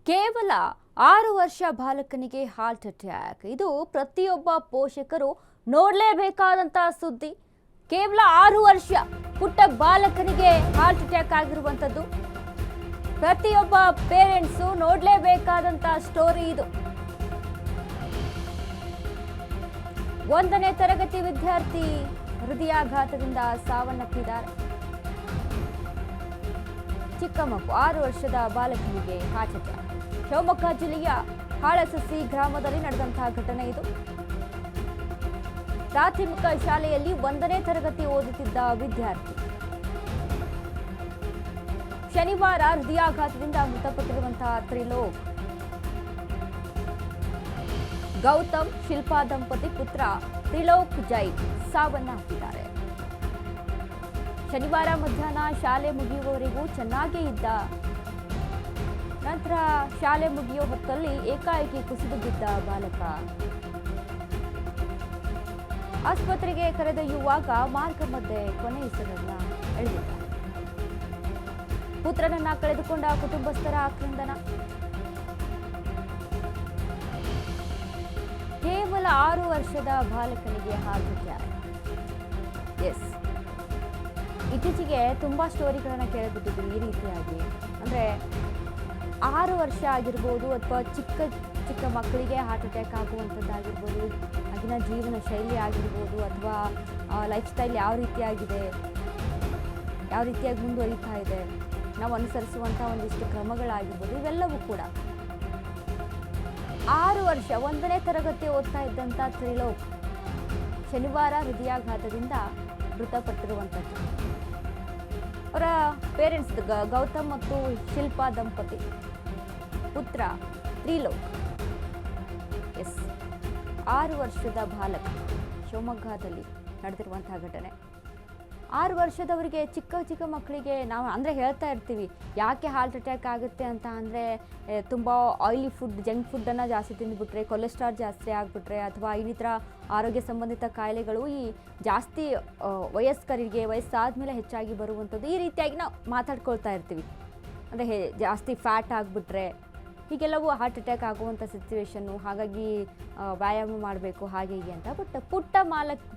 ಕೇವಲ 6 ವರ್ಷ ಬಾಲಕನಿಗೆ heart attack. ಇದು ಪ್ರತಿಯೊಬ್ಬ ಪೋಷಕರು ನೋಡಲೇಬೇಕಾದಂತ ಸುದ್ದಿ. ಕೇವಲ 6 ವರ್ಷ ಪುಟ್ಟ ಬಾಲಕನಿಗೆ ಹಾರ್ಟ್ ಅಟ್ಯಾಕ್ ಆಗಿರುವಂತದ್ದು ಪ್ರತಿಯೊಬ್ಬ ಪೇರೆಂಟ್ಸ್ ನೋಡಲೇಬೇಕಾದಂತ ಸ್ಟೋರಿ ಇದು. 1ನೇ ತರಗತಿ ವಿದ್ಯಾರ್ಥಿ ಹೃದಯಾಘಾತದಿಂದ ಸಾವನ್ನಪ್ಪಿದ್ದಾರೆ. ಚಿಕ್ಕ ಮಗು 6 ವರ್ಷದ ಬಾಲಕನಿಗೆ ಹಾರ್ಟ್ ಅಟ್ಯಾಕ್. ಶಿವಮೊಗ್ಗ ಜಿಲ್ಲೆಯ ಹಾಳಸಸಿ ಗ್ರಾಮದಲ್ಲಿ ನಡೆದಂತಹ ಘಟನೆ ಇದು. ಪ್ರಾಥಮಿಕ ಶಾಲೆಯಲ್ಲಿ 1ನೇ ತರಗತಿ ಓದುತ್ತಿದ್ದ ವಿದ್ಯಾರ್ಥಿ ಶನಿವಾರ ಹೃದಯಾಘಾತದಿಂದ ಮೃತಪಟ್ಟಿರುವಂತಹ ತ್ರಿಲೋಕ್. ಗೌತಮ್ ಶಿಲ್ಪಾ ದಂಪತಿ ಪುತ್ರ ತ್ರಿಲೋಕ್ ಜೈನ್ ಸಾವನ್ನಪ್ಪಿದ್ದಾರೆ. ಶನಿವಾರ ಮಧ್ಯಾಹ್ನ ಶಾಲೆ ಮುಗಿಯುವವರೆಗೂ ಚೆನ್ನಾಗೇ ಇದ್ದ. ನಂತರ ಶಾಲೆ ಮುಗಿಯೋ ಹೊತ್ತಲ್ಲಿ ಏಕಾಏಕಿ ಕುಸಿದು ಬಿದ್ದ ಬಾಲಕ. ಆಸ್ಪತ್ರೆಗೆ ಕರೆದೊಯ್ಯುವಾಗ ಮಾರ್ಗ ಮಧ್ಯೆ ಕೊನೆಯುಸಿರನ್ನ ಎಳೆದಿದ್ದ. ಪುತ್ರನನ್ನ ಕಳೆದುಕೊಂಡ ಕುಟುಂಬಸ್ಥರ ಆಕ್ರಂದನ. ಕೇವಲ 6 ವರ್ಷದ ಬಾಲಕನಿಗೆ ಹಾರ್ಟ್ ಅಟ್ಯಾಕ್. ಎಸ್, ಇತ್ತೀಚೆಗೆ ತುಂಬಾ ಸ್ಟೋರಿಗಳನ್ನ ಕೇಳಿಬಿಟ್ಟಿದ್ವಿ ಈ ರೀತಿಯಾಗಿ. ಅಂದ್ರೆ 6 ವರ್ಷ ಆಗಿರ್ಬೋದು ಅಥವಾ ಚಿಕ್ಕ ಚಿಕ್ಕ ಮಕ್ಕಳಿಗೆ ಹಾರ್ಟ್ ಅಟ್ಯಾಕ್ ಆಗುವಂಥದ್ದಾಗಿರ್ಬೋದು, ಆಗಿನ ಜೀವನ ಶೈಲಿ ಆಗಿರ್ಬೋದು, ಅಥವಾ ಲೈಫ್ ಸ್ಟೈಲ್ ಯಾವ ರೀತಿಯಾಗಿದೆ, ಯಾವ ರೀತಿಯಾಗಿ ಮುಂದುವರಿತಾ ಇದೆ, ನಾವು ಅನುಸರಿಸುವಂಥ ಒಂದಿಷ್ಟು ಕ್ರಮಗಳಾಗಿರ್ಬೋದು, ಇವೆಲ್ಲವೂ ಕೂಡ 6 ವರ್ಷ 1ನೇ ತರಗತಿ ಓದ್ತಾ ಇದ್ದಂಥ ತ್ರಿಲೋಕ್ ಶನಿವಾರ ಹೃದಯಾಘಾತದಿಂದ ಮೃತಪಟ್ಟಿರುವಂಥದ್ದು. ಅವರ ಪೇರೆಂಟ್ಸ್ ಗೌತಮ್ ಮತ್ತು ಶಿಲ್ಪಾ ದಂಪತಿ ಪುತ್ರ ತ್ರಿಲೋಕ್. ಎಸ್, 6 ವರ್ಷದ ಬಾಲಕ. ಶಿವಮೊಗ್ಗದಲ್ಲಿ ನಡೆದಿರುವಂತಹ ಘಟನೆ. 6 ವರ್ಷದವರಿಗೆ, ಚಿಕ್ಕ ಚಿಕ್ಕ ಮಕ್ಕಳಿಗೆ ನಾವು ಅಂದರೆ ಹೇಳ್ತಾ ಇರ್ತೀವಿ ಯಾಕೆ ಹಾರ್ಟ್ ಅಟ್ಯಾಕ್ ಆಗುತ್ತೆ ಅಂತ. ಅಂದರೆ ತುಂಬ ಆಯಿಲಿ ಫುಡ್, ಜಂಕ್ ಫುಡ್ಡನ್ನು ಜಾಸ್ತಿ ತಿಂದುಬಿಟ್ರೆ, ಕೊಲೆಸ್ಟ್ರಾಲ್ ಜಾಸ್ತಿ ಆಗಿಬಿಟ್ರೆ, ಅಥವಾ ಇನ್ನಿತರ ಆರೋಗ್ಯ ಸಂಬಂಧಿತ ಕಾಯಿಲೆಗಳು ಈ ಜಾಸ್ತಿ ವಯಸ್ಕರಿಗೆ ವಯಸ್ಸಾದ ಹೆಚ್ಚಾಗಿ ಬರುವಂಥದ್ದು. ಈ ರೀತಿಯಾಗಿ ನಾವು ಮಾತಾಡ್ಕೊಳ್ತಾ ಇರ್ತೀವಿ. ಅಂದರೆ ಜಾಸ್ತಿ ಫ್ಯಾಟ್ ಆಗಿಬಿಟ್ರೆ ಹೀಗೆಲ್ಲವೂ ಹಾರ್ಟ್ ಅಟ್ಯಾಕ್ ಆಗುವಂಥ ಸಿಚುವೇಶನ್ನು. ಹಾಗಾಗಿ ವ್ಯಾಯಾಮ ಮಾಡಬೇಕು ಹಾಗೆ ಹೀಗೆ ಅಂತ. ಬಟ್ ಪುಟ್ಟ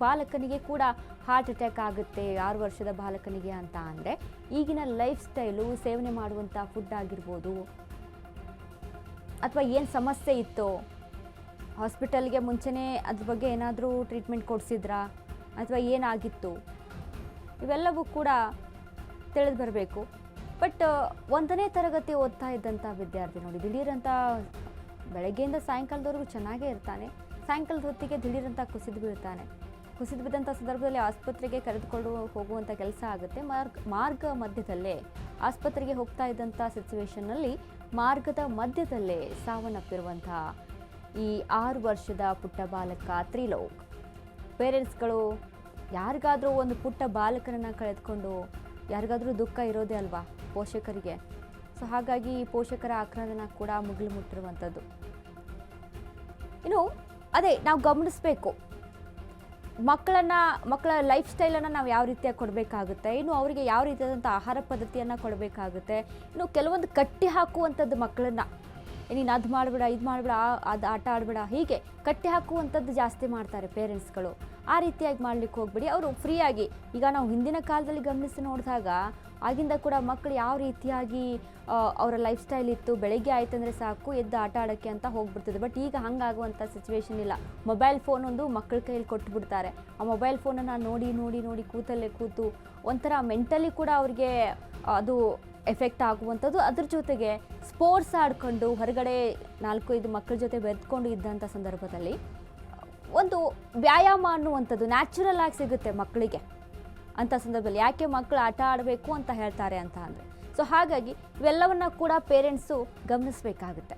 ಬಾಲಕನಿಗೆ ಕೂಡ ಹಾರ್ಟ್ ಅಟ್ಯಾಕ್ ಆಗುತ್ತೆ 6 ವರ್ಷದ ಬಾಲಕನಿಗೆ ಅಂತ ಅಂದರೆ ಈಗಿನ ಲೈಫ್ ಸ್ಟೈಲು, ಸೇವನೆ ಮಾಡುವಂಥ ಫುಡ್ ಆಗಿರ್ಬೋದು, ಅಥವಾ ಏನು ಸಮಸ್ಯೆ ಇತ್ತೋ, ಹಾಸ್ಪಿಟಲ್ಗೆ ಮುಂಚೆನೇ ಅದ್ರ ಬಗ್ಗೆ ಏನಾದರೂ ಟ್ರೀಟ್ಮೆಂಟ್ ಕೊಡಿಸಿದ್ರಾ, ಅಥವಾ ಏನಾಗಿತ್ತು, ಇವೆಲ್ಲವೂ ಕೂಡ ತಿಳಿದು ಬರಬೇಕು. ಬಟ್ 1ನೇ ತರಗತಿ ಓದ್ತಾ ಇದ್ದಂಥ ವಿದ್ಯಾರ್ಥಿ ನೋಡಿ, ದಿಢೀರಂತ ಬೆಳಗ್ಗೆಯಿಂದ ಸಾಯಂಕಾಲದವರೆಗೂ ಚೆನ್ನಾಗೇ ಇರ್ತಾನೆ. ಸಾಯಂಕಾಲದ ಹೊತ್ತಿಗೆ ದಿಢೀರಂತ ಕುಸಿದು ಬೀಳ್ತಾನೆ. ಕುಸಿದು ಬಿದ್ದಂಥ ಸಂದರ್ಭದಲ್ಲಿ ಆಸ್ಪತ್ರೆಗೆ ಕರೆದುಕೊಂಡು ಹೋಗುವಂಥ ಕೆಲಸ ಆಗುತ್ತೆ. ಮಾರ್ಗ ಮಧ್ಯದಲ್ಲೇ ಆಸ್ಪತ್ರೆಗೆ ಹೋಗ್ತಾ ಇದ್ದಂಥ ಸಿಚುವೇಶನ್ನಲ್ಲಿ ಮಾರ್ಗದ ಮಧ್ಯದಲ್ಲೇ ಸಾವನ್ನಪ್ಪಿರುವಂಥ ಈ 6 ವರ್ಷದ ಪುಟ್ಟ ಬಾಲಕ ತ್ರಿಲೋಕ್. ಪೇರೆಂಟ್ಸ್ಗಳು ಯಾರಿಗಾದರೂ ಒಂದು ಪುಟ್ಟ ಬಾಲಕನನ್ನು ಕಳೆದುಕೊಂಡು ಯಾರಿಗಾದರೂ ದುಃಖ ಇರೋದೇ ಅಲ್ವಾ ಪೋಷಕರಿಗೆ. ಸೊ ಹಾಗಾಗಿ ಪೋಷಕರ ಆಕ್ರಂದನ ಕೂಡ ಮುಗಿಲು ಮುಟ್ಟಿರುವಂಥದ್ದು. ಇನ್ನು ಅದೇ ನಾವು ಗಮನಿಸಬೇಕು, ಮಕ್ಕಳ ಲೈಫ್ ಸ್ಟೈಲನ್ನು ನಾವು ಯಾವ ರೀತಿಯಾಗಿ ಕೊಡಬೇಕಾಗುತ್ತೆ, ಇನ್ನು ಅವರಿಗೆ ಯಾವ ರೀತಿಯಾದಂಥ ಆಹಾರ ಪದ್ಧತಿಯನ್ನು ಕೊಡಬೇಕಾಗುತ್ತೆ. ಇನ್ನು ಕೆಲವೊಂದು ಕಟ್ಟಿ ಹಾಕುವಂಥದ್ದು ಮಕ್ಕಳನ್ನು, ನೀನು ಅದು ಮಾಡಬೇಡ, ಇದು ಮಾಡಬೇಡ, ಅದು ಆಟ ಆಡಬೇಡ, ಹೀಗೆ ಕಟ್ಟಿ ಹಾಕುವಂಥದ್ದು ಜಾಸ್ತಿ ಮಾಡ್ತಾರೆ ಪೇರೆಂಟ್ಸ್ಗಳು. ಆ ರೀತಿಯಾಗಿ ಮಾಡ್ಲಿಕ್ಕೆ ಹೋಗ್ಬೇಡಿ. ಅವರು ಫ್ರೀಯಾಗಿ, ಈಗ ನಾವು ಹಿಂದಿನ ಕಾಲದಲ್ಲಿ ಗಮನಿಸಿ ನೋಡಿದಾಗ ಆಗಿಂದ ಕೂಡ ಮಕ್ಕಳು ಯಾವ ರೀತಿಯಾಗಿ ಅವರ ಲೈಫ್ ಸ್ಟೈಲ್ ಇತ್ತು. ಬೆಳಗ್ಗೆ ಆಯ್ತಂದರೆ ಸಾಕು ಎದ್ದು ಆಟ ಆಡೋಕ್ಕೆ ಅಂತ ಹೋಗ್ಬಿಡ್ತಿದೆ. ಬಟ್ ಈಗ ಹಂಗಾಗುವಂಥ ಸಿಚುವೇಶನ್ ಇಲ್ಲ. ಮೊಬೈಲ್ ಫೋನ್ ಒಂದು ಮಕ್ಕಳ ಕೈಯಲ್ಲಿ ಕೊಟ್ಟುಬಿಡ್ತಾರೆ. ಆ ಮೊಬೈಲ್ ಫೋನನ್ನು ನೋಡಿ ನೋಡಿ ನೋಡಿ ಕೂತಲ್ಲೇ ಕೂತು ಒಂಥರ ಮೆಂಟಲಿ ಕೂಡ ಅವ್ರಿಗೆ ಅದು ಎಫೆಕ್ಟ್ ಆಗುವಂಥದ್ದು. ಅದ್ರ ಜೊತೆಗೆ ಸ್ಪೋರ್ಟ್ಸ್ ಆಡ್ಕೊಂಡು ಹೊರಗಡೆ 4-5 ಮಕ್ಕಳ ಜೊತೆ ಬೆರೆತ್ಕೊಂಡು ಇದ್ದಂಥ ಸಂದರ್ಭದಲ್ಲಿ ಒಂದು ವ್ಯಾಯಾಮ ಅನ್ನುವಂಥದ್ದು ನ್ಯಾಚುರಲ್ ಆಗಿ ಸಿಗುತ್ತೆ ಮಕ್ಕಳಿಗೆ ಅಂಥ ಸಂದರ್ಭದಲ್ಲಿ. ಯಾಕೆ ಮಕ್ಕಳು ಆಟ ಆಡಬೇಕು ಅಂತ ಹೇಳ್ತಾರೆ ಅಂತ ಅಂದರೆ, ಸೊ ಹಾಗಾಗಿ ಇವೆಲ್ಲವನ್ನ ಕೂಡ ಪೇರೆಂಟ್ಸು ಗಮನಿಸಬೇಕಾಗುತ್ತೆ.